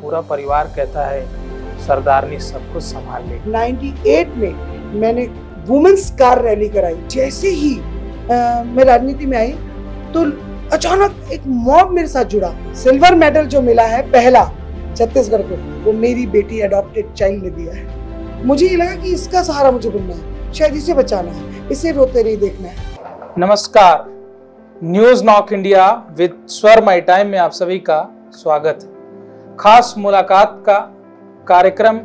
पूरा परिवार कहता है सरदारनी सब कुछ संभाल लेगी। 98 में मैंने वुमेन्स कार रैली कराई। जैसे ही मैं राजनीति में आई तो अचानक एक मॉब मेरे साथ जुड़ा। सिल्वर मेडल जो मिला है पहला छत्तीसगढ़ को, वो मेरी बेटी अडॉप्टेड चाइल्ड ने दिया है। मुझे ये लगा कि इसका सहारा मुझे बनना है, शायद इसे बचाना है, इसे रोते नहीं देखना है। नमस्कार, न्यूज नॉक इंडिया विद स्वर माई टाइम में आप सभी का स्वागत है। खास मुलाकात का कार्यक्रम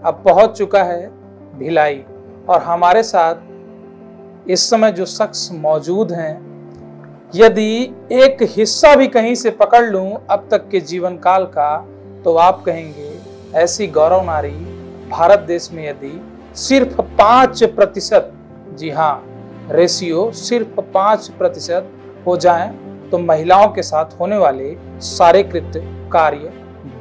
अब पहुंच चुका है भिलाई, और हमारे साथ इस समय जो शख्स मौजूद हैं, यदि एक हिस्सा भी कहीं से पकड़ लूं अब तक के जीवन काल का, तो आप कहेंगे ऐसी गौरव नारी भारत देश में यदि सिर्फ 5%, जी हाँ रेशियो सिर्फ 5% हो जाएं, तो महिलाओं के साथ होने वाले सारे कृत्य कार्य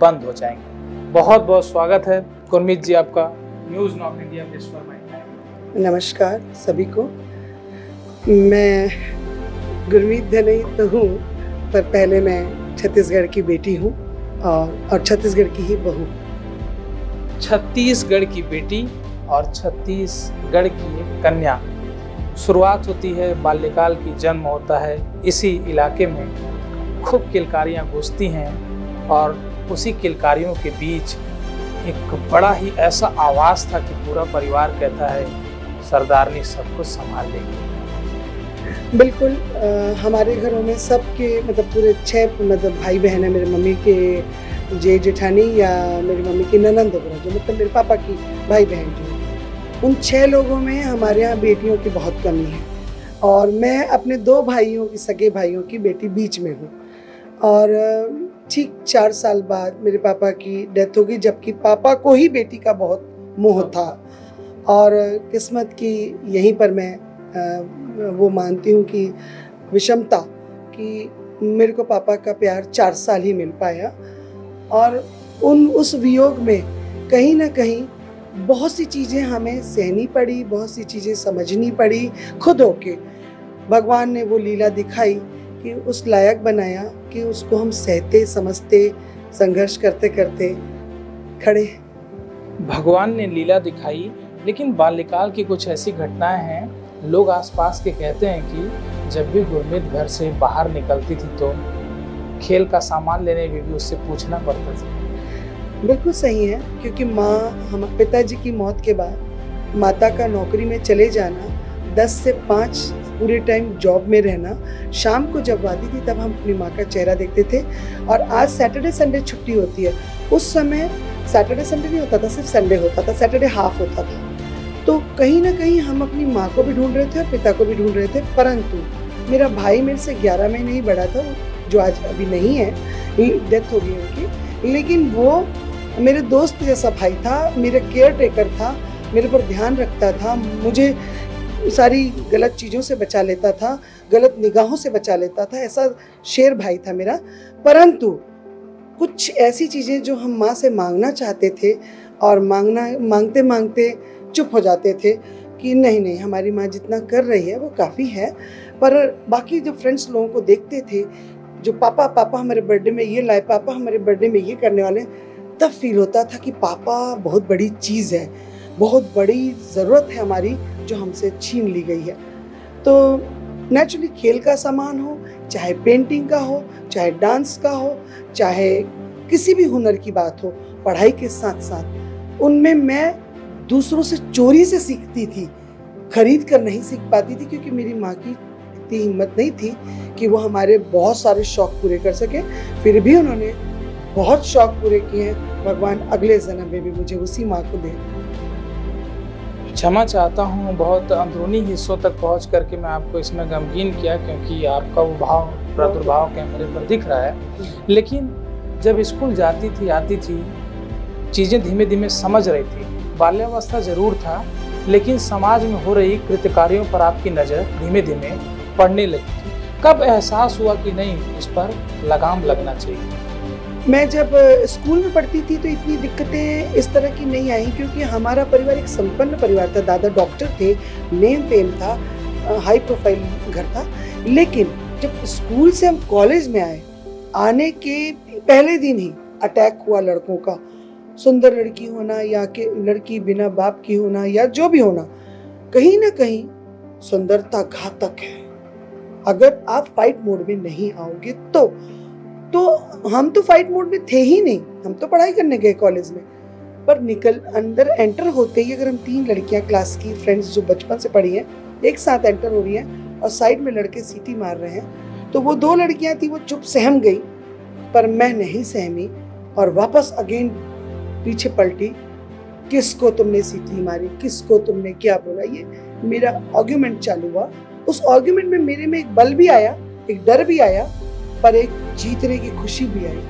बंद हो जाएंगे। बहुत बहुत स्वागत है गुरमीत जी आपका न्यूज नॉक इंडिया में। नमस्कार सभी को। मैं गुरमीत धनई तो हूँ, पर पहले मैं छत्तीसगढ़ की बेटी हूँ और छत्तीसगढ़ की ही बहू। छत्तीसगढ़ की बेटी और छत्तीसगढ़ की कन्या। शुरुआत होती है बाल्यकाल की, जन्म होता है इसी इलाके में। खूब किलकारियाँ गूंजती हैं और उसी किलकारियों के बीच एक बड़ा ही ऐसा आवाज़ था कि पूरा परिवार कहता है सरदारनी सब कुछ संभाल लेगी। बिल्कुल। हमारे घरों में सबके मतलब पूरे 6 मतलब भाई बहन है। मेरे मम्मी के जेठानी या मेरी मम्मी की ननंद वगैरह, जो मतलब मेरे पापा की भाई बहन जो, उन 6 लोगों में हमारे यहाँ बेटियों की बहुत कमी है। और मैं अपने 2 भाइयों की, सगे भाइयों की बेटी बीच में हूँ। और ठीक 4 साल बाद मेरे पापा की डेथ हो गई, जबकि पापा को ही बेटी का बहुत मोह था। और किस्मत की यहीं पर मैं वो मानती हूँ कि विषमता, कि मेरे को पापा का प्यार 4 साल ही मिल पाया। और उस वियोग में कहीं ना कहीं बहुत सी चीज़ें हमें सहनी पड़ी, बहुत सी चीज़ें समझनी पड़ी। खुद होके भगवान ने वो लीला दिखाई कि उस लायक बनाया कि उसको हम सहते समझते संघर्ष करते करते खड़े। भगवान ने लीला दिखाई, लेकिन बाल्यकाल की कुछ ऐसी घटनाएं हैं, लोग आसपास के कहते हैं कि जब भी गुरमीत घर से बाहर निकलती थी तो खेल का सामान लेने में भी उससे पूछना पड़ता था। बिल्कुल सही है, क्योंकि हम पिताजी की मौत के बाद माता का नौकरी में चले जाना, 10 से 5 पूरे टाइम जॉब में रहना, शाम को जब आती थी तब हम अपनी माँ का चेहरा देखते थे। और आज सैटरडे संडे छुट्टी होती है, उस समय सैटरडे संडे नहीं होता था, सिर्फ संडे होता था, सैटरडे हाफ होता था। तो कहीं ना कहीं हम अपनी माँ को भी ढूंढ रहे थे और पिता को भी ढूंढ रहे थे। परंतु मेरा भाई मेरे से 11 महीने ही बड़ा था, जो आज अभी नहीं है, डेथ हो गई उनकी। लेकिन वो मेरे दोस्त जैसा भाई था, मेरा केयर टेकर था, मेरे पर ध्यान रखता था, मुझे सारी गलत चीज़ों से बचा लेता था, गलत निगाहों से बचा लेता था। ऐसा शेर भाई था मेरा। परंतु कुछ ऐसी चीज़ें जो हम माँ से मांगना चाहते थे और मांगते मांगते चुप हो जाते थे कि नहीं हमारी माँ जितना कर रही है वो काफ़ी है। पर बाकी जो फ्रेंड्स लोगों को देखते थे, जो पापा हमारे बर्थडे में ये लाए, पापा हमारे बर्थडे में ये करने वाले, तब फील होता था कि पापा बहुत बड़ी चीज़ है, बहुत बड़ी ज़रूरत है हमारी, जो हमसे छीन ली गई है। तो नेचुरली खेल का सामान हो, चाहे पेंटिंग का हो, चाहे डांस का हो, चाहे किसी भी हुनर की बात हो, पढ़ाई के साथ साथ उनमें मैं दूसरों से चोरी से सीखती थी, खरीद कर नहीं सीख पाती थी, क्योंकि मेरी माँ की इतनी हिम्मत नहीं थी कि वो हमारे बहुत सारे शौक पूरे कर सके। फिर भी उन्होंने बहुत शौक पूरे किए हैं। भगवान अगले जन्म में भी मुझे उसी माँ को दे। क्षमा चाहता हूँ, बहुत अंदरूनी हिस्सों तक पहुँच करके मैं आपको इसमें गमगीन किया, क्योंकि आपका वो भाव प्रादुर्भाव कैमरे पर दिख रहा है। लेकिन जब स्कूल जाती थी, आती थी, चीज़ें धीमे धीमे समझ रही थी। बाल्यावस्था जरूर था, लेकिन समाज में हो रही कृत्यकारियों पर आपकी नज़र धीमे धीमे पड़ने लगी थी। कब एहसास हुआ कि नहीं, इस पर लगाम लगना चाहिए? मैं जब स्कूल में पढ़ती थी तो इतनी दिक्कतें इस तरह की नहीं आई, क्योंकि हमारा परिवार एक संपन्न परिवार था। दादा डॉक्टर थे, नेम फेम था, हाई प्रोफाइल घर था। लेकिन जब स्कूल से हम कॉलेज में आए, आने के पहले दिन ही अटैक हुआ लड़कों का, सुंदर लड़की होना या कि लड़की बिना बाप की होना या जो भी होना, कहीं ना कहीं सुंदरता घातक है। अगर आप फाइट मोड में नहीं आओगे तो हम तो फाइट मोड में थे ही नहीं, हम तो पढ़ाई करने गए कॉलेज में, पर अंदर एंटर होते ही अगर हम 3 लड़कियां क्लास की फ्रेंड्स जो बचपन से पढ़ी हैं एक साथ एंटर हो रही हैं और साइड में लड़के सीटी मार रहे हैं, तो वो 2 लड़कियां थी, वो चुप सहम गई, पर मैं नहीं सहमी और वापस अगेन पीछे पलटी। किसको तुमने सीटी मारी, किसको तुमने क्या बोला, ये मेरा आर्ग्यूमेंट चालू हुआ। उस आर्ग्यूमेंट में मेरे में एक बल भी आया, एक डर भी आया, पर एक जीतने की खुशी भी आई।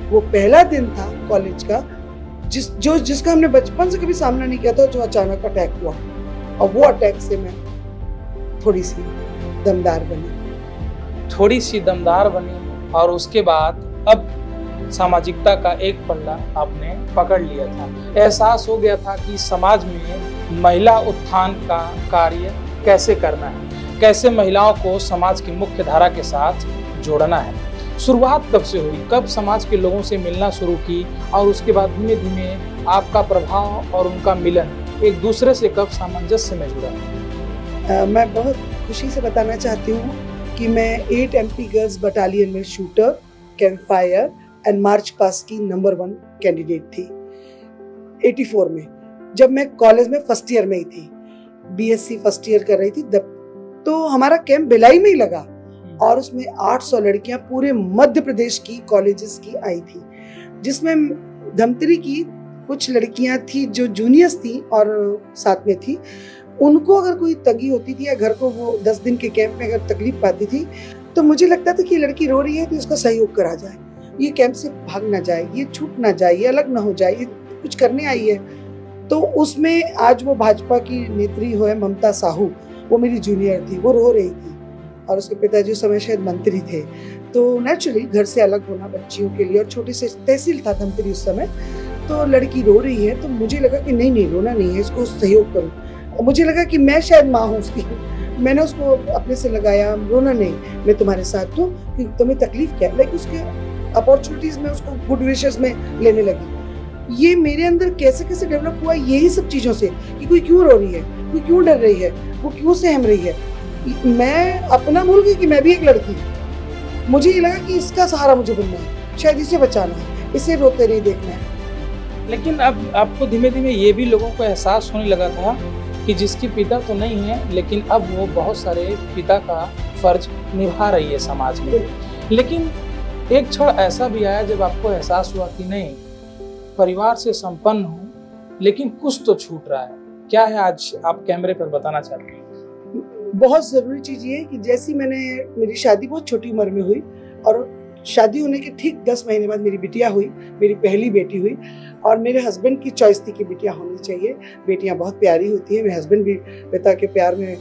वो पहला दिन था कॉलेज का जिसका हमने बचपन से कभी सामना नहीं किया था, जो अचानक अटैक हुआ, और वो अटैक से मैं थोड़ी सी दमदार बनी और उसके बाद अब सामाजिकता का एक पल्ला आपने पकड़ लिया था। एहसास हो गया था कि समाज में महिला उत्थान का कार्य कैसे करना है, कैसे महिलाओं को समाज की मुख्य धारा के साथ जोड़ना है। शुरुआत कब से हुई, कब समाज के लोगों से मिलना शुरू की, और उसके बाद धीमे धीमे आपका प्रभाव और उनका मिलन एक दूसरे से कब सामंजस्य में जुड़ा? मैं बहुत खुशी से बताना चाहती हूँ कि मैं 8 MP गर्ल्स बटालियन में शूटर, कैंप फायर एंड मार्च पास की नंबर 1 कैंडिडेट थी 84 में, जब मैं कॉलेज में फर्स्ट ईयर में ही थी, BSc फर्स्ट ईयर कर रही थी। तो हमारा कैंप भिलाई में ही लगा और उसमें 800 लड़कियां पूरे मध्य प्रदेश की कॉलेजेस की आई थी, जिसमें धमतरी की कुछ लड़कियां थी जो जूनियर्स थी और साथ में थी। उनको अगर कोई तंगी होती थी या घर को वो 10 दिन के कैंप में अगर तकलीफ पाती थी, तो मुझे लगता था कि ये लड़की रो रही है तो इसका सहयोग करा जाए, ये कैंप से भाग ना जाए, ये छूट ना जाए, ये अलग ना हो जाए, ये कुछ करने आई है। तो उसमें आज वो भाजपा की नेत्री हो है ममता साहू, वो मेरी जूनियर थी, वो रो रही थी और उसके पिताजी उस समय शायद मंत्री थे। तो नेचुरली घर से अलग होना बच्चियों के लिए, और छोटी से तहसील था धमतरी उस समय, तो लड़की रो रही है तो मुझे लगा कि नहीं रोना नहीं है, इसको सहयोग करूँ। और मुझे लगा कि मैं शायद माँ हूँ उसकी, मैंने उसको अपने से लगाया, रोना नहीं, मैं तुम्हारे साथ हूँ, कि तुम्हें तकलीफ क्या है, लाइक उसके अपॉर्चुनिटीज में उसको गुड विशेस में लेने लगी। ये मेरे अंदर कैसे कैसे डेवलप हुआ, यही सब चीज़ों से, कि कोई क्यों रो रही है, कोई क्यों डर रही है, वो क्यों सहम रही है। मैं अपना भूल गई कि मैं भी एक लड़की हूँ। मुझे ये लगा कि इसका सहारा मुझे बनना है, शायद इसे बचाना है, इसे रोते नहीं देखना है। लेकिन अब आपको धीमे धीमे ये भी लोगों को एहसास होने लगा था कि जिसकी पिता तो नहीं है, लेकिन अब वो बहुत सारे पिता का फर्ज निभा रही है समाज में। लेकिन एक क्षण ऐसा भी आया जब आपको एहसास हुआ कि नहीं, परिवार से संपन्न हूँ लेकिन कुछ तो छूट रहा है। क्या है आज आप कैमरे पर बताना चाहते हैं? बहुत ज़रूरी चीज़ ये है कि जैसी मेरी शादी बहुत छोटी उम्र में हुई, और शादी होने के ठीक 10 महीने बाद मेरी बिटिया हुई, मेरी पहली बेटी हुई, और मेरे हस्बैंड की चॉइस थी कि बिटिया होनी चाहिए। बेटियां बहुत प्यारी होती हैं, मेरे हस्बैंड भी पिता के प्यार में,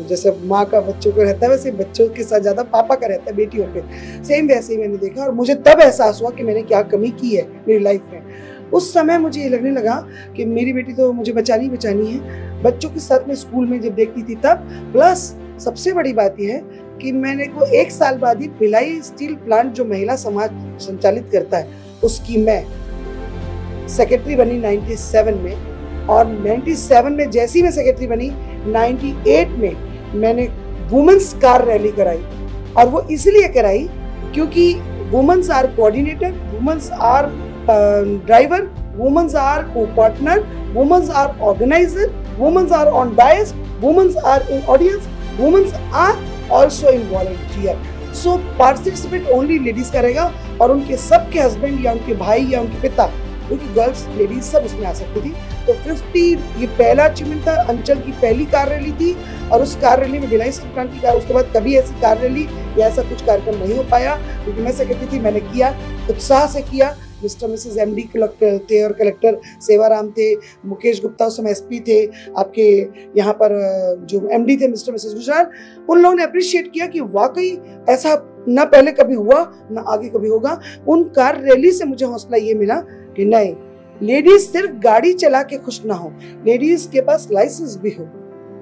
जैसे माँ का बच्चों को रहता है वैसे बच्चों के साथ ज़्यादा पापा का रहता है बेटियों पे, सेम वैसे ही मैंने देखा। और मुझे तब एहसास हुआ कि मैंने क्या कमी की है मेरी लाइफ में। उस समय मुझे ये लगने लगा कि मेरी बेटी तो मुझे बचानी है। बच्चों के साथ में स्कूल में जब देखती थी तब, प्लस सबसे बड़ी बात यह है कि मैंने को 1 साल बाद ही भिलाई स्टील प्लांट जो महिला समाज संचालित करता है, उसकी मैं सेक्रेटरी बनी 97 में, और 97 में जैसी मैं सेक्रेटरी बनी, 98 में मैंने वुमेन्स कार रैली कराई। और वो इसलिए कराई क्योंकि womens are coordinator, womens are driver, womens are copartner, womens are organiser, womens are on dais, womens are in audience, womens are also in volunteer. So participate only ladies करेगा, और उनके सबके हस्बैंड या उनके भाई या उनके पिता, क्योंकि गर्ल्स लेडीज सब उसमें आ सकती थी। तो 50 ये पहला अचीवमेंट था। अंचल की पहली कार रैली थी, और उस कार रैली में भिलाई स्टील प्लांट की कार, उसके बाद कभी ऐसी कार रैली या ऐसा कुछ कार्यक्रम नहीं हो पाया, क्योंकि मैं सेक्रेटरी थी, मैंने किया, उत्साह से किया। मिस्टर मिसेस MD कलेक्टर थे और कलेक्टर सेवाराम थे, मुकेश गुप्ता उस समय SP थे, आपके यहाँ पर जो MD थे मिस्टर मिसेस गुजराल, उन लोगों ने अप्रिशिएट किया कि वाकई ऐसा ना पहले कभी हुआ ना आगे कभी होगा। उन कार रैली से मुझे हौसला ये मिला कि नहीं, लेडीज सिर्फ गाड़ी चला के खुश ना हो, लेडीज के पास लाइसेंस भी हो,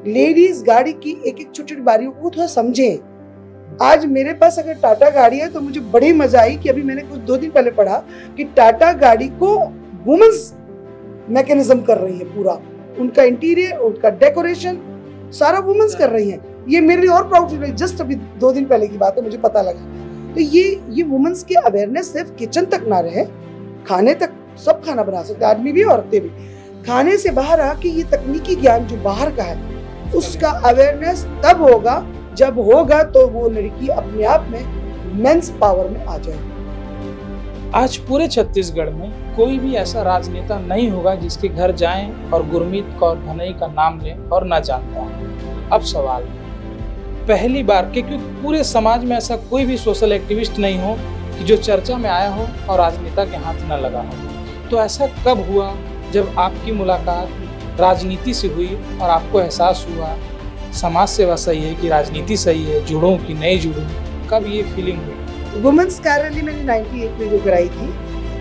लेडीज गाड़ी की एक एक छोटी छोटी बारियों को थोड़ा समझें, आज मेरे पास अगर टाटा गाड़ी है तो मुझे बड़ी मजा आई कि अभी मैंने कुछ 2 दिन पहले पढ़ा कि टाटा गाड़ी को वुमेन्स मैकेनिज्म कर रही है पूरा, उनका इंटीरियर, उनका डेकोरेशन सारा वुमेन्स कर रही हैं। ये मेरे लिए और प्राउड फील है, जस्ट अभी 2 दिन पहले की बात है, मुझे पता लगा। तो ये वुमेन्स की अवेयरनेस सिर्फ किचन तक ना रहे, खाने तक सब खाना बना सकते, आदमी भी औरतें भी। खाने से बाहर आके ये तकनीकी ज्ञान जो बाहर का है उसका अवेयरनेस तब होगा जब होगा तो वो लड़की अपने आप में मेंस पावर में आ जाएगी। आज पूरे छत्तीसगढ़ में कोई भी ऐसा राजनेता नहीं होगा जिसके घर जाएं और गुरमीत कौर भनई का नाम लें और ना जानता हो। अब सवाल पहली बार के, क्योंकि पूरे समाज में ऐसा कोई भी सोशल एक्टिविस्ट नहीं हो कि जो चर्चा में आया हो और राजनेता के हाथ न लगा हो। तो ऐसा कब हुआ जब आपकी मुलाकात राजनीति से हुई और आपको एहसास हुआ समाज सेवा सही है कि राजनीति सही है, जुड़ूं कि नहीं जुड़ूं? कब ये फीलिंग हुई? वुमेन्स कार रैली मैंने 98 में जो कराई थी,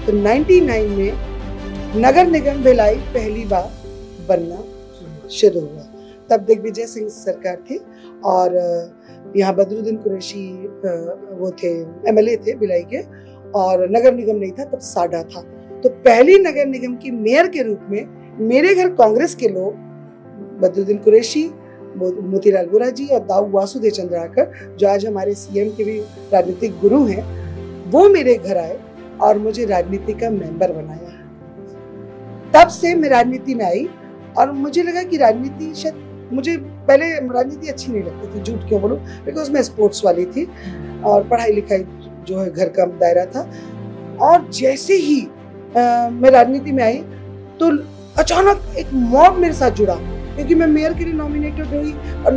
तो 99 में नगर निगम भिलाई पहली बार बनना शुरू हुआ। तब दिग्विजय सिंह सरकार थी और यहाँ बदरुद्दीन कुरैशी वो थे, MLA थे भिलाई के, और नगर निगम नहीं था तब, साडा था। तो पहली नगर निगम की मेयर के रूप में मेरे घर कांग्रेस के लोग, बदरुद्दीन कुरैशी, मोतीलाल वोरा जी और दाऊ वासुदेव चंद्राकर, जो आज हमारे CM के भी राजनीतिक गुरु हैं, वो मेरे घर आए और मुझे राजनीति का मेंबर बनाया। तब से मैं राजनीति में आई और मुझे लगा कि राजनीति शायद, मुझे पहले राजनीति अच्छी नहीं लगती थी, झूठ क्यों बोलूं, बिकॉज मैं स्पोर्ट्स वाली थी और पढ़ाई लिखाई जो है घर का दायरा था। और जैसे ही मैं राजनीति में आई तो अचानक एक मॉब मेरे साथ जुड़ा, क्योंकि मैं मेयर के लिए नॉमिनेटेड हुई और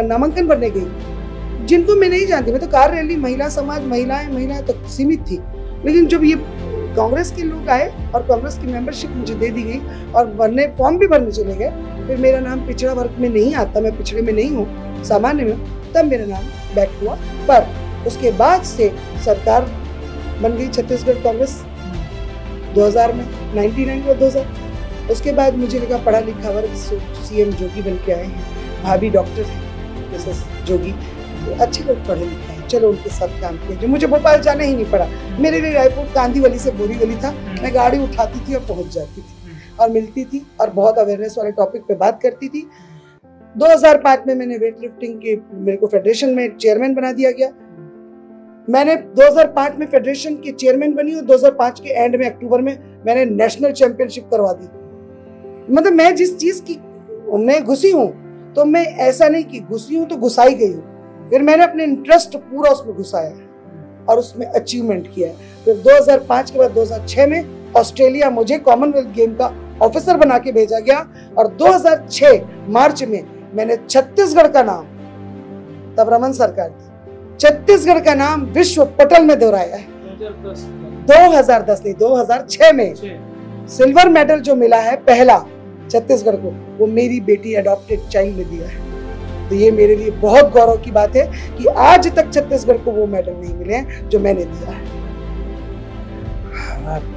नामांकन भरने गई, जिनको मैं नहीं जानती। मैं तो कार रैली, महिला समाज, महिलाएं तक सीमित थी। लेकिन जब ये कांग्रेस के लोग आए और कांग्रेस की मेंबरशिप मुझे दे दी गई और फॉर्म भी भरने चले गए, फिर मेरा नाम पिछड़ा वर्ग में नहीं आता, मैं पिछड़े में नहीं हूँ, सामान्य में, तब मेरा नाम बैक हुआ। पर उसके बाद से सरकार बन गई छत्तीसगढ़ कांग्रेस 2000 में, 99 में 2000। उसके बाद मुझे लगा पढ़ा लिखा वर्ग, CM जोगी बन के आए हैं, भाभी डॉक्टर है मिसेस जोगी, तो अच्छे लोग पढ़े लिखे हैं, चलो उनके साथ काम किया। जो मुझे भोपाल जाना ही नहीं पड़ा, मेरे लिए रायपुर कांदीवली से बोरीवली था, मैं गाड़ी उठाती थी और पहुंच जाती थी और मिलती थी और बहुत अवेयरनेस वाले टॉपिक पे बात करती थी। 2005 में मैंने वेट लिफ्टिंग के, मेरे को फेडरेशन में चेयरमैन बना दिया गया। मैंने 2005 में फेडरेशन की चेयरमैन बनी और 2005 के एंड में, अक्टूबर में, मैंने नेशनल चैंपियनशिप करवा दी। मतलब मैं जिस चीज की मैं घुसी हूँ, तो मैं ऐसा नहीं कि घुसी हूँ तो घुसाई गई हूँ, फिर मैंने अपने इंटरेस्ट पूरा उसमें घुसाया और उसमें अचीवमेंट किया। फिर 2005 के बाद 2006 में ऑस्ट्रेलिया मुझे कॉमनवेल्थ गेम का ऑफिसर बना के भेजा गया और 2006 मार्च में मैंने छत्तीसगढ़ का नाम, तब रमन सरकार थी, छत्तीसगढ़ का नाम विश्व पटल में दोहराया है। 2010 नहीं, 2006 में सिल्वर मेडल जो मिला है पहला छत्तीसगढ़ को, वो मेरी बेटी अडॉप्टेड चाइल्ड ने दिया है। तो ये मेरे लिए बहुत गौरव की बात है कि आज तक छत्तीसगढ़ को वो मेडल नहीं मिले हैं जो मैंने दिया है।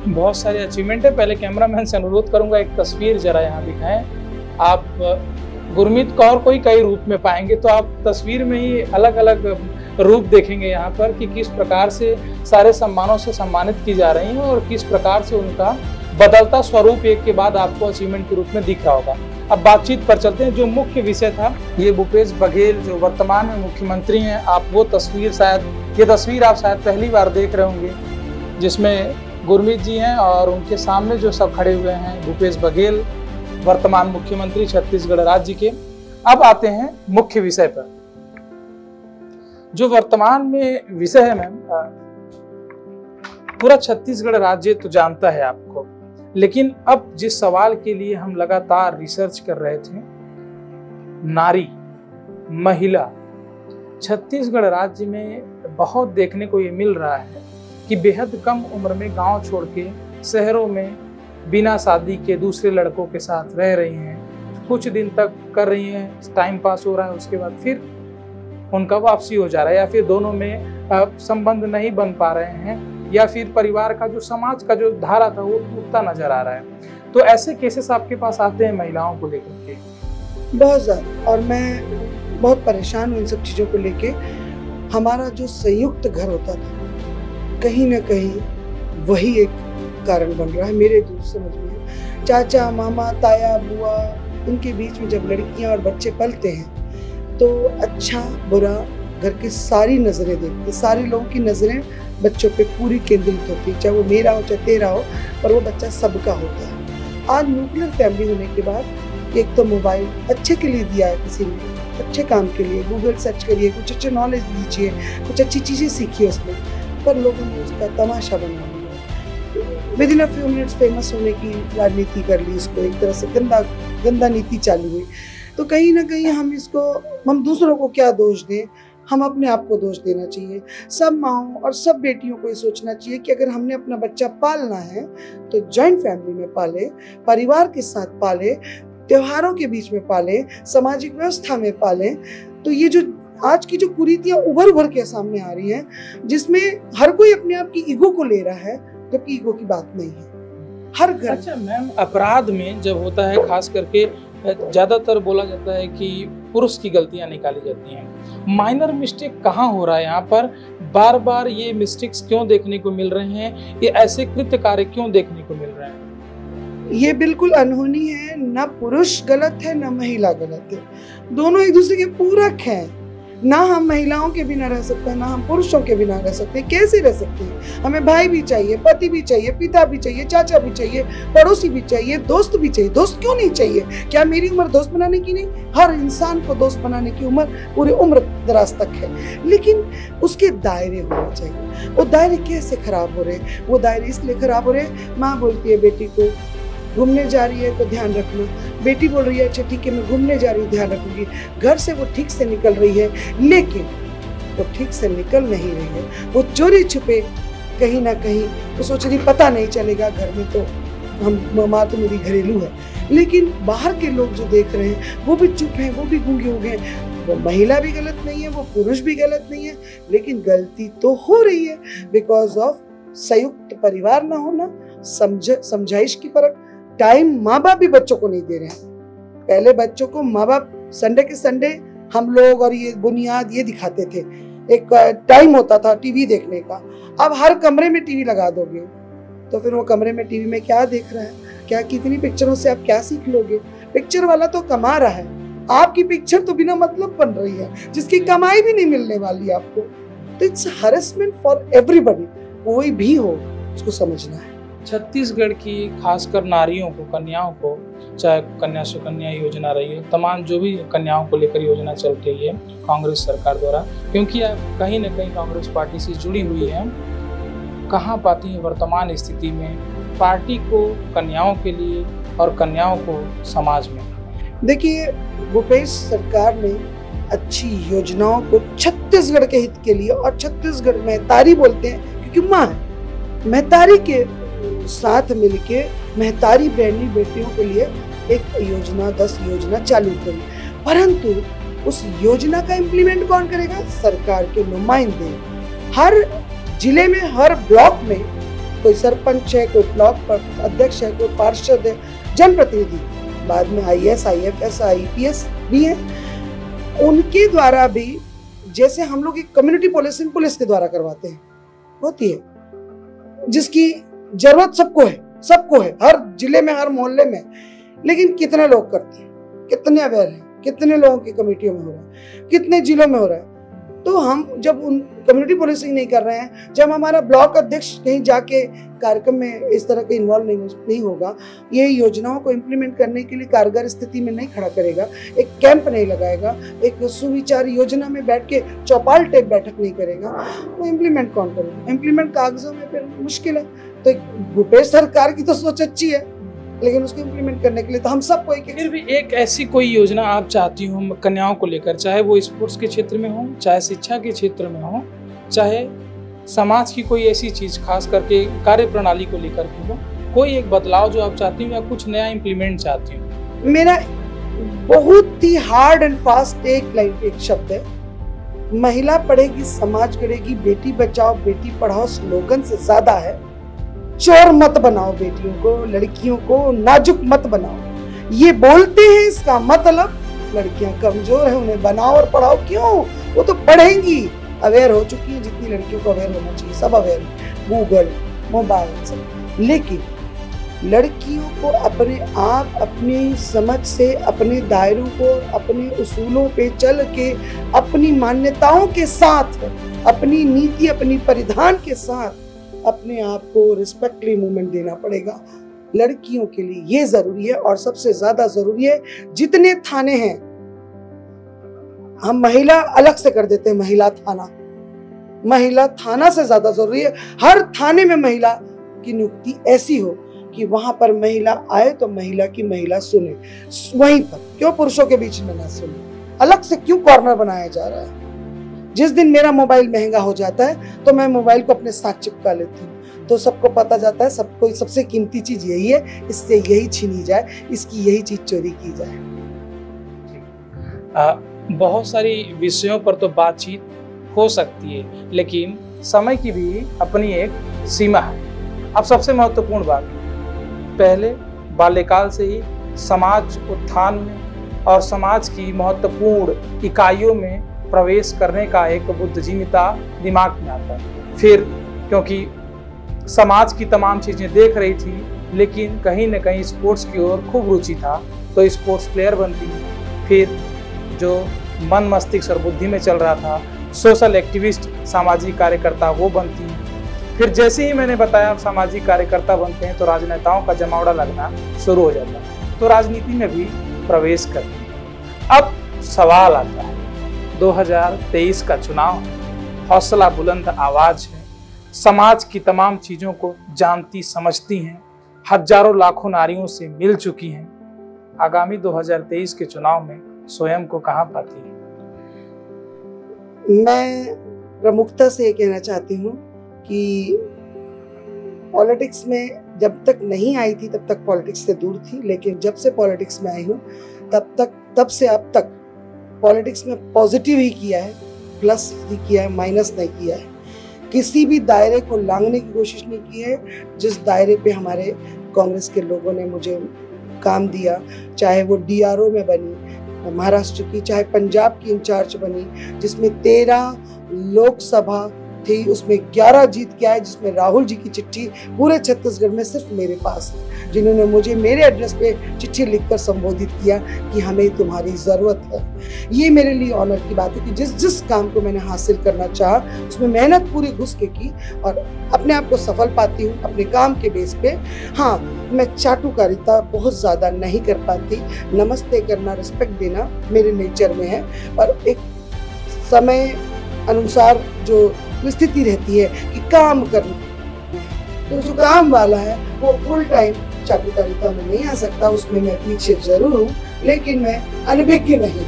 बहुत सारे अचीवमेंट है। पहले कैमरामैन से अनुरोध करूंगा एक तस्वीर जरा यहाँ दिखाएं। आप गुरमीत कौर को ही कई रूप में पाएंगे, तो आप तस्वीर में ही अलग अलग रूप देखेंगे यहाँ पर कि किस प्रकार से सारे सम्मानों से सम्मानित की जा रही हैं और किस प्रकार से उनका बदलता स्वरूप एक के बाद आपको अचीवमेंट के रूप में दिख रहा होगा। अब बातचीत पर चलते हैं। जो मुख्य विषय था, ये भूपेश बघेल जो वर्तमान में मुख्यमंत्री हैं, आप वो तस्वीर शायद, ये तस्वीर आप शायद पहली बार देख रहे होंगे, जिसमें गुरमीत जी हैं और उनके सामने जो सब खड़े हुए हैं भूपेश बघेल, वर्तमान मुख्यमंत्री छत्तीसगढ़ राज्य के। अब आते हैं मुख्य विषय पर। जो वर्तमान में विषय है मैम, पूरा छत्तीसगढ़ राज्य तो जानता है आपको, लेकिन अब जिस सवाल के लिए हम लगातार रिसर्च कर रहे थे, नारी, महिला, छत्तीसगढ़ राज्य में बहुत देखने को ये मिल रहा है कि बेहद कम उम्र में गांव छोड़ के शहरों में बिना शादी के दूसरे लड़कों के साथ रह रही हैं, कुछ दिन तक कर रही हैं, टाइम पास हो रहा है, उसके बाद फिर उनका वापसी हो जा रहा है, या फिर दोनों में संबंध नहीं बन पा रहे हैं, या फिर परिवार का जो, समाज का जो धारा था वो टूटता नजर आ रहा है। तो ऐसे केसेस आपके पास आते हैं महिलाओं को लेकर के? बहुत ज्यादा। और मैं बहुत परेशान हूँ इन सब चीज़ों को लेके। हमारा जो संयुक्त घर होता था, कहीं ना कहीं वही एक कारण बन रहा है मेरे दूर समझ में। चाचा, मामा, ताया, बुआ, उनके बीच में जब लड़कियां और बच्चे पलते हैं तो अच्छा बुरा घर की सारी नज़रें देखते, सारे लोगों की नज़रें बच्चों पे पूरी केंद्रित होती है, चाहे वो मेरा हो चाहे तेरा हो, पर वो बच्चा सबका होता है। आज न्यूक्लियर फैमिली होने के बाद एक तो मोबाइल अच्छे के लिए दिया है, किसी ने अच्छे काम के लिए गूगल सर्च करिए, कुछ अच्छे नॉलेज दीजिए, कुछ अच्छी चीज़ें सीखिए उसमें, पर लोगों ने उसका तमाशा बना लिया। With in a few minutes famous होने की राजनीति कर ली, इसको एक तरह से गंदा नीति चालू हुई। तो कहीं ना कहीं हम दूसरों को क्या दोष दें, हम अपने आप को दोष देना चाहिए। सब माओं और सब बेटियों को ये सोचना चाहिए कि अगर हमने अपना बच्चा पालना है तो जॉइंट फैमिली में पाले, परिवार के साथ पाले, त्योहारों के बीच में पाले, सामाजिक व्यवस्था में पाले। तो ये जो आज की जो कुरीतियां उभर के सामने आ रही हैं, जिसमें हर कोई अपने आप की ईगो को ले रहा है, जबकि ईगो की बात नहीं है हर घर। अच्छा मैम, अपराध में जब होता है खास करके ज्यादातर बोला जाता है कि पुरुष की गलतियां निकाली जाती हैं। माइनर मिस्टेक कहाँ हो रहा है यहाँ पर? बार बार ये मिस्टेक्स क्यों देखने को मिल रहे हैं? ये ऐसे कृत्य कार्य क्यों देखने को मिल रहे हैं? ये बिल्कुल अनहोनी है। ना पुरुष गलत है ना महिला गलत है, दोनों एक दूसरे के पूरक हैं। ना हम महिलाओं के बिना रह सकते हैं, ना हम पुरुषों के बिना रह सकते हैं। कैसे रह सकते हैं? हमें भाई भी चाहिए, पति भी चाहिए, पिता भी चाहिए, चाचा भी चाहिए, पड़ोसी भी चाहिए, दोस्त भी चाहिए। दोस्त क्यों नहीं चाहिए? क्या मेरी उम्र दोस्त बनाने की नहीं? हर इंसान को दोस्त बनाने की उम्र पूरी उम्र दराज तक है, लेकिन उसके दायरे होने चाहिए। वो दायरे कैसे खराब हो रहे हैं? वो दायरे इसलिए खराब हो रहे हैं, माँ बोलती है बेटी को घूमने जा रही है तो ध्यान रखना, बेटी बोल रही है अच्छा ठीक है मैं घूमने जा रही हूँ ध्यान रखूंगी। घर से वो ठीक से निकल रही है, लेकिन वो ठीक से निकल नहीं रही है। वो चोरी छुपे कहीं ना कहीं वो सोच रही पता नहीं चलेगा, घर में तो हम माँ तो मेरी घरेलू है, लेकिन बाहर के लोग जो देख रहे हैं वो भी चुप हैं, वो भी गूंगे हो गए। वो महिला भी गलत नहीं है, वो पुरुष भी गलत नहीं है, लेकिन गलती तो हो रही है बिकॉज ऑफ संयुक्त परिवार ना होना, समझाइश की फर्क। टाइम माँ बाप भी बच्चों को नहीं दे रहे हैं। पहले बच्चों को माँ बाप संडे के संडे हम लोग और ये बुनियाद ये दिखाते थे, एक टाइम होता था टीवी देखने का। अब हर कमरे में टीवी लगा दोगे तो फिर वो कमरे में टीवी में क्या देख रहा है, क्या कितनी पिक्चरों से आप क्या सीख लोगे? पिक्चर वाला तो कमा रहा है, आपकी पिक्चर तो बिना मतलब बन रही है, जिसकी कमाई भी नहीं मिलने वाली आपको। तो इट्स हैरेसमेंट फॉर एवरीबॉडी, कोई भी हो उसको समझना है। छत्तीसगढ़ की खासकर नारियों को, कन्याओं को, चाहे कन्या सुकन्या योजना रही है, तमाम जो भी कन्याओं को लेकर योजना चल रही है कांग्रेस सरकार द्वारा, क्योंकि कहीं ना कहीं कांग्रेस पार्टी से जुड़ी हुई है, कहाँ पाती है वर्तमान स्थिति में पार्टी को कन्याओं के लिए और कन्याओं को समाज में? देखिए, भूपेश सरकार ने अच्छी योजनाओं को छत्तीसगढ़ के हित के लिए, और छत्तीसगढ़ महतारी बोलते हैं क्योंकि माँ है, महतारी के साथ मिलके महतारी बहनी बेटियों के लिए एक योजना, 10 योजना चालू करी। परंतु उस योजना का इम्प्लीमेंट कौन करेगा? सरकार के नुमाइंदे। हर जिले में, हर ब्लॉक में कोई सरपंच है, कोई ब्लॉक अध्यक्ष है, कोई पार्षद है, जनप्रतिनिधि, बाद में IAS, IFS, IPS भी है। उनके द्वारा भी, जैसे हम लोग एक कम्युनिटी पोलिसिंग पुलिस के द्वारा करवाते हैं, होती है, जिसकी जरूरत सबको है हर जिले में, हर मोहल्ले में, लेकिन कितने लोग करते हैं, कितने अवेयर हैं, कितने लोगों की कमेटियों में हो रहा है, कितने जिलों में हो रहा है? तो हम जब उन कम्युनिटी पोलिसिंग नहीं कर रहे हैं, जब हमारा ब्लॉक अध्यक्ष कहीं जाके कार्यक्रम में इस तरह के इन्वॉल्व नहीं होगा, ये योजनाओं को इम्प्लीमेंट करने के लिए कारगर स्थिति में नहीं खड़ा करेगा, एक कैंप नहीं लगाएगा, एक सुविचार योजना में बैठ के चौपाल टाइप बैठक नहीं करेगा, तो इम्प्लीमेंट कौन करेगा? इम्प्लीमेंट कागजों में फिर मुश्किल है। तो भूपेश सरकार की तो सोच अच्छी है, लेकिन उसको इम्प्लीमेंट करने के लिए तो हम सबको फिर भी एक ऐसी कोई योजना आप चाहती हो कन्याओं को लेकर, चाहे वो स्पोर्ट्स के क्षेत्र में हो, चाहे शिक्षा के क्षेत्र में हो, चाहे समाज की कोई ऐसी चीज खास करके कार्य प्रणाली को लेकर के हो, कोई एक बदलाव जो आप चाहती हो या कुछ नया इम्प्लीमेंट चाहती हो? मेरा बहुत ही हार्ड एंड फास्ट एक शब्द है, महिला पढ़ेगी समाज गढ़ेगी, बेटी बचाओ बेटी पढ़ाओ स्लोगन से ज्यादा है चोर मत बनाओ बेटियों को, लड़कियों को नाजुक मत बनाओ। ये बोलते हैं, इसका मतलब लड़कियां कमजोर हैं, उन्हें बनाओ और पढ़ाओ। क्यों? वो तो पढ़ेंगी, अवेयर हो चुकी हैं जितनी लड़कियों को अवेयर होना चाहिए, सब अवेयर है, गूगल, मोबाइल, सब। लेकिन लड़कियों को अपने आप, अपनी समझ से, अपने दायरों को, अपने उसूलों पे चल के, अपनी मान्यताओं के साथ, अपनी नीति, अपनी परिधान के साथ अपने आप को रिस्पेक्टफुली मूवमेंट देना पड़ेगा। लड़कियों के लिए ये जरूरी है। और सबसे ज्यादा जरूरी है, जितने थाने हैं, हम महिला अलग से कर देते हैं, महिला थाना से ज्यादा जरूरी है। हर थाने में महिला की नियुक्ति ऐसी हो कि वहां पर महिला आए तो महिला की महिला सुने, वहीं पर, क्यों पुरुषों के बीच में ना सुने। अलग से क्यों कॉर्नर बनाया जा रहा है? जिस दिन मेरा मोबाइल महंगा हो जाता है तो मैं मोबाइल को अपने साथ चिपका लेती हूँ, तो सबको पता जाता है, सबको सबसे कीमती चीज यही है, इससे यही छीनी जाए, इसकी यही चीज चोरी की जाए। बहुत सारी विषयों पर तो बातचीत हो सकती है, लेकिन समय की भी अपनी एक सीमा है। अब सबसे महत्वपूर्ण बात, पहले बाल्यकाल से ही समाज उत्थान में और समाज की महत्वपूर्ण इकाइयों में प्रवेश करने का एक बुद्धिजीविता दिमाग में आता है। फिर क्योंकि समाज की तमाम चीजें देख रही थी, लेकिन कहीं न कहीं स्पोर्ट्स की ओर खूब रुचि था, तो स्पोर्ट्स प्लेयर बनती। फिर जो मन, मस्तिष्क और बुद्धि में चल रहा था, सोशल एक्टिविस्ट, सामाजिक कार्यकर्ता, वो बनती। फिर जैसे ही मैंने बताया सामाजिक कार्यकर्ता बनते हैं तो राजनेताओं का जमावड़ा लगना शुरू हो जाता है, तो राजनीति में भी प्रवेश करते हैं। अब सवाल आता है, 2023 का चुनाव, हौसला बुलंद आवाज है, समाज की तमाम चीजों को जानती समझती हैं, हजारों लाखों नारियों से मिल चुकी हैं। आगामी 2023 के चुनाव में स्वयं को कहां पाती है? मैं प्रमुखता से ये कहना चाहती हूँ कि पॉलिटिक्स में जब तक नहीं आई थी तब तक पॉलिटिक्स से दूर थी, लेकिन जब से पॉलिटिक्स में आई हूँ तब से अब तक पॉलिटिक्स में पॉजिटिव ही किया है, प्लस ही किया है, माइनस नहीं किया है। किसी भी दायरे को लांघने की कोशिश नहीं की है। जिस दायरे पे हमारे कांग्रेस के लोगों ने मुझे काम दिया, चाहे वो DRO में बनी महाराष्ट्र की, चाहे पंजाब की इंचार्ज बनी, जिसमें 13 लोकसभा थी, उसमें 11 जीत के आए, जिसमें राहुल जी की चिट्ठी पूरे छत्तीसगढ़ में सिर्फ मेरे पास है, जिन्होंने मुझे मेरे एड्रेस पे चिट्ठी लिखकर संबोधित किया कि हमें तुम्हारी जरूरत है। ये मेरे लिए ऑनर की बात है कि जिस काम को मैंने हासिल करना चाहा उसमें मेहनत पूरी घुस के की और अपने आप को सफल पाती हूँ अपने काम के बेस पे। हाँ, मैं चाटुकारिता बहुत ज्यादा नहीं कर पाती, नमस्ते करना, रिस्पेक्ट देना मेरे नेचर में है, पर एक समय अनुसार जो स्थिति रहती है कि काम करना, तो जो काम वाला है वो फुल टाइम चाटुकारिता में नहीं आ सकता, उसमें मैं पीछे जरूर हूँ, लेकिन मैं अनभिज्ञ नहीं।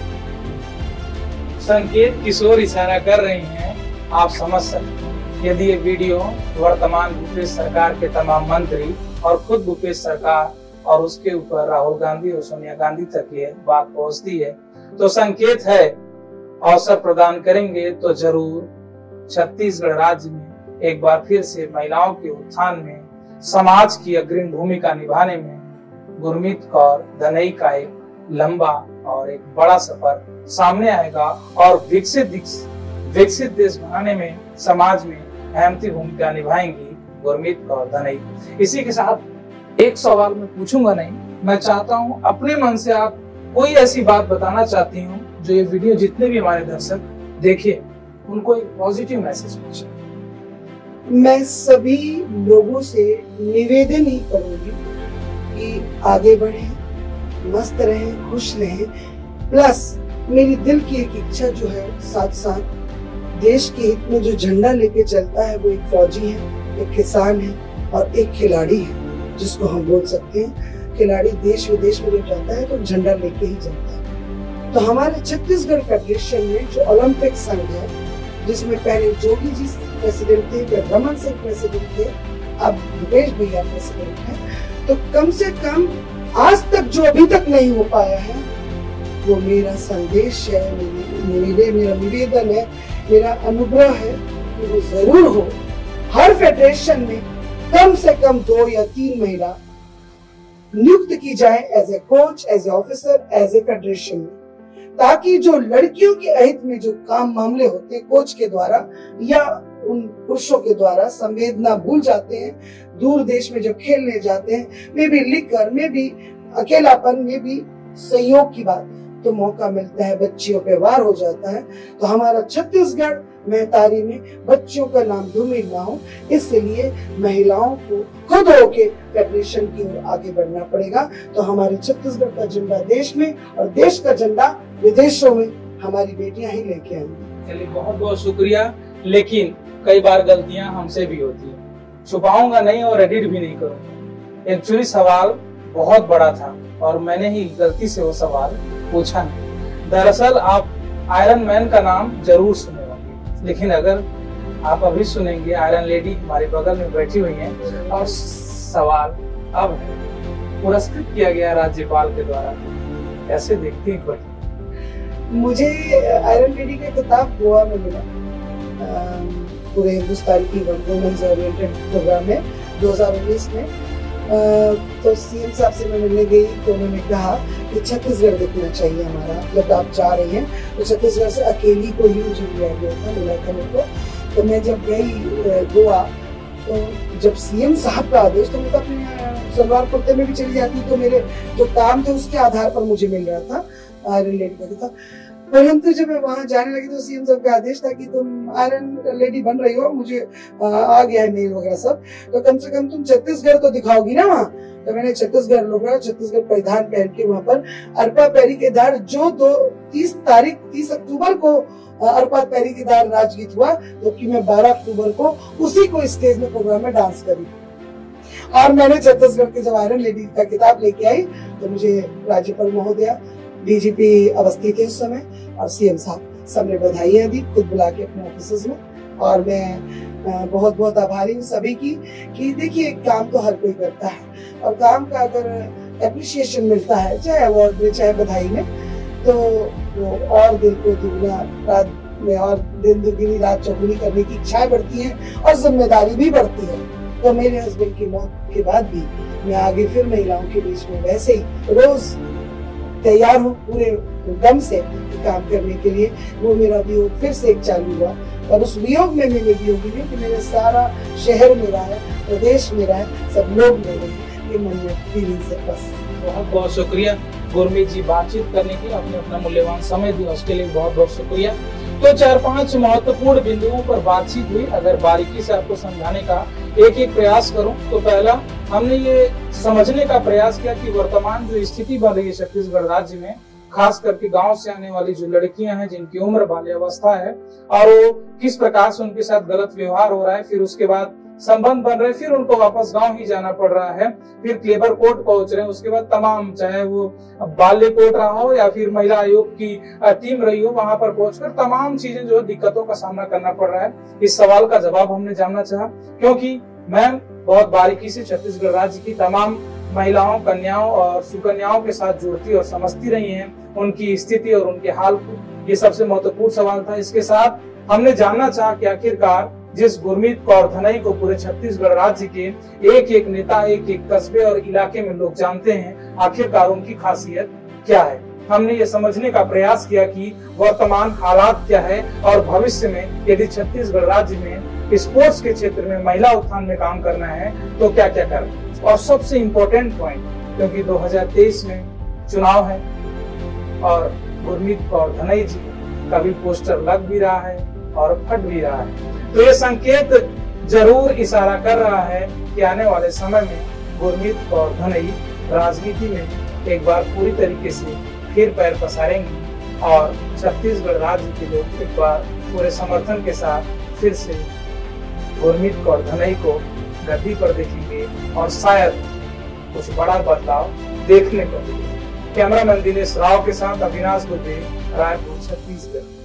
संकेत किशोर इशारा कर रही हैं, आप समझ सकते हैं। यदि ये वीडियो वर्तमान भूपेश सरकार के तमाम मंत्री और खुद भूपेश सरकार और उसके ऊपर राहुल गांधी और सोनिया गांधी तक ये बात पहुंचती है, तो संकेत है अवसर प्रदान करेंगे तो जरूर छत्तीसगढ़ राज्य में एक बार फिर से महिलाओं के उत्थान में, समाज की अग्रणी भूमिका निभाने में गुरमीत कौर दनई का एक लंबा और एक बड़ा सफर सामने आएगा और विकसित देश बनाने में समाज में अहम भूमिका निभाएंगी गुरमीत कौर दनई। इसी के साथ एक सवाल मैं पूछूंगा नहीं, मैं चाहता हूं अपने मन से आप कोई ऐसी बात बताना चाहती हूँ जो ये वीडियो जितने भी हमारे दर्शक देखे उनको एक पॉजिटिव मैसेज पहुंचे। मैं सभी लोगों से निवेदन ही करूंगी कि आगे बढ़ें, मस्त रहें, खुश रहें। प्लस मेरी दिल की एक इच्छा जो है, साथ साथ देश के हित में जो झंडा लेके चलता है वो एक फौजी है, एक किसान है और एक खिलाड़ी है, जिसको हम बोल सकते हैं खिलाड़ी देश विदेश में जब जाता है तो झंडा लेके ही जाता है। तो हमारे छत्तीसगढ़ फेडरेशन में जो ओलंपिक संघ है, जिसमें पहले जोगी जी प्रेसिडेंट थे, फिर रमन सिंह प्रेसिडेंट थे, अब भूपेश भैया प्रेसिडेंट हैं, तो कम से कम आज तक जो अभी तक नहीं हो पाया है वो मेरा संदेश है, मेरा निवेदन है, मेरा अनुग्रह है कि वो जरूर हो। हर फेडरेशन में कम से कम 2 या 3 महिला नियुक्त की जाए as a coach, as a officer, as a federation में। ताकि जो लड़कियों के अहित में जो काम मामले होते हैं कोच के द्वारा या उन पुरुषों के द्वारा संवेदना भूल जाते हैं, दूर देश में जब खेलने जाते हैं, में भी लिखकर, में भी अकेलापन, में भी सहयोग की बात, तो मौका मिलता है, बच्चियों पे वार हो जाता है। तो हमारा छत्तीसगढ़ महतारी में बच्चों का नाम धूमिल ना हो, इसलिए महिलाओं को खुद होके फेडरेशन की ओर आगे बढ़ना पड़ेगा। तो हमारे छत्तीसगढ़ का झंडा देश में और देश का झंडा विदेशों में हमारी बेटियां ही लेके आएंगी। चलिए, बहुत बहुत शुक्रिया। लेकिन कई बार गलतियां हमसे भी होती है, छुपाऊंगा नहीं और एडिट भी नहीं करूंगा। एक्चुअली सवाल बहुत बड़ा था और मैंने ही गलती से वो सवाल पूछा नहीं। दरअसल आप आयरन मैन का नाम जरूर सुने होंगे, लेकिन अगर आप अभी सुनेंगे, आयरन लेडी हमारे बगल में बैठी हुई हैं और सवाल अब है, पुरस्कृत किया गया राज्यपाल के द्वारा। कैसे देखती हैं कोई? मुझे आयरन लेडी का किताब गोवा में मिला, पूरे हिंदुस्तान की वुमेन्स ओरिएंटेड प्रोग्राम में 2019 में। तो सीएम साहब से मैं मिलने गई तो उन्होंने कहा कि छत्तीसगढ़ देखना चाहिए हमारा, जब आप जा रही हैं तो छत्तीसगढ़ से अकेली को ही मुझे लिया गया था, मिला था मेरे को। तो मैं जब गई गोवा, तो जब सीएम साहब का आदेश, तो मैं तो अपने सलवार कुर्ते में भी चली जाती, तो मेरे जो काम थे उसके आधार पर मुझे मिल रहा था आयरन लेडी का था। परंतु जब मैं वहां जाने लगी तो सीएम साहब का आदेश था कि तुम आयरन लेडी बन रही हो, मुझे आ गया है मेल वगैरह सब, तो कम से कम तुम छत्तीसगढ़ तो दिखाओगी ना वहाँ। तो मैंने छत्तीसगढ़ लोग छत्तीसगढ़ परिधान पहन के वहां पर अरपा पैरी के दार, जो 30 अक्टूबर को अरपा पैरी के दार राजगीत हुआ, जबकि मैं 12 अक्टूबर को उसी को स्टेज में प्रोग्राम में डांस करी। और मैंने छत्तीसगढ़ के जब आयरन लेडी का किताब लेके आई तो मुझे राज्यपाल महोदया, डीजीपी अवस्थी थे उस समय, और सीएम साहब सबने बधाइयां दी खुद बुला के अपने ऑफिस में। और मैं बहुत बहुत आभारी हूँ सभी की कि देखिए, काम तो हर कोई करता है और काम का अगर एप्रिसिएशन मिलता है, चाहे अवार्ड में चाहे बधाई में, तो वो और दिल को दुगना, रात में और दिन दुगनी रात चौगुनी करने की इच्छाएं बढ़ती हैं और जिम्मेदारी भी बढ़ती है। तो मेरे हस्बैंड की मौत के बाद भी मैं आगे फिर महिलाओं के बीच में वैसे ही रोज तैयार हूँ पूरे दम से काम करने के लिए। वो मेरा वियोग फिर से एक चालू हुआ और उस वियोग में मेरे वियोगी नहीं कि मेरा सारा शहर मेरा है, प्रदेश मेरा है, सब लोग मेरे हैं। ये मन में फीलिंग से बस। बहुत बहुत शुक्रिया गुरमीत जी, बातचीत करने के लिए आपने अपना मूल्यवान समय दिया, उसके लिए बहुत बहुत शुक्रिया। तो 4-5 महत्वपूर्ण बिंदुओं पर बातचीत हुई। अगर बारीकी से आपको समझाने का एक एक प्रयास करूं तो पहला, हमने ये समझने का प्रयास किया कि वर्तमान जो स्थिति बन रही है छत्तीसगढ़ राज्य में, खास करके गांव से आने वाली जो लड़कियां हैं जिनकी उम्र बाल्यावस्था है और वो किस प्रकार से उनके साथ गलत व्यवहार हो रहा है, फिर उसके बाद संबंध बन रहे, फिर उनको वापस गांव ही जाना पड़ रहा है, फिर क्लेबर कोर्ट पहुंच रहे हैं, उसके बाद तमाम, चाहे वो बाल्य कोर्ट रहा हो या फिर महिला आयोग की टीम रही हो, वहां पर पहुंचकर तमाम चीजें जो दिक्कतों का सामना करना पड़ रहा है। इस सवाल का जवाब हमने जानना चाहा, क्योंकि मैम बहुत बारीकी से छत्तीसगढ़ राज्य की तमाम महिलाओं, कन्याओं और सुकन्याओं के साथ जुड़ती और समझती रही हैं उनकी स्थिति और उनके हाल को। ये सबसे महत्वपूर्ण सवाल था। इसके साथ हमने जानना चाहा कि आखिरकार जिस गुरमीत कौर धनई को पूरे छत्तीसगढ़ राज्य के एक एक नेता, एक एक कस्बे और इलाके में लोग जानते हैं, आखिरकार उनकी खासियत क्या है। हमने ये समझने का प्रयास किया कि वर्तमान हालात क्या है और भविष्य में यदि छत्तीसगढ़ राज्य में स्पोर्ट्स के क्षेत्र में महिला उत्थान में काम करना है तो क्या क्या करना। और सबसे इम्पोर्टेंट पॉइंट, क्योंकि 2023 में चुनाव है और गुरमीत कौर धनई जी का भी पोस्टर लग भी रहा है और फट भी रहा है, तो ये संकेत जरूर इशारा कर रहा है कि आने वाले समय में गुरमीत कौर धनई राजनीति में एक बार पूरी तरीके से फिर पैर पसारेंगी और छत्तीसगढ़ राज्य के लोग एक बार पूरे समर्थन के साथ फिर से गुरमीत कौर धनई को गद्दी पर देखेंगे और शायद कुछ बड़ा बदलाव देखने को मिलेगा। कैमरामैन दिनेश राव के साथ अविनाश दुबे, रायपुर, छत्तीसगढ़।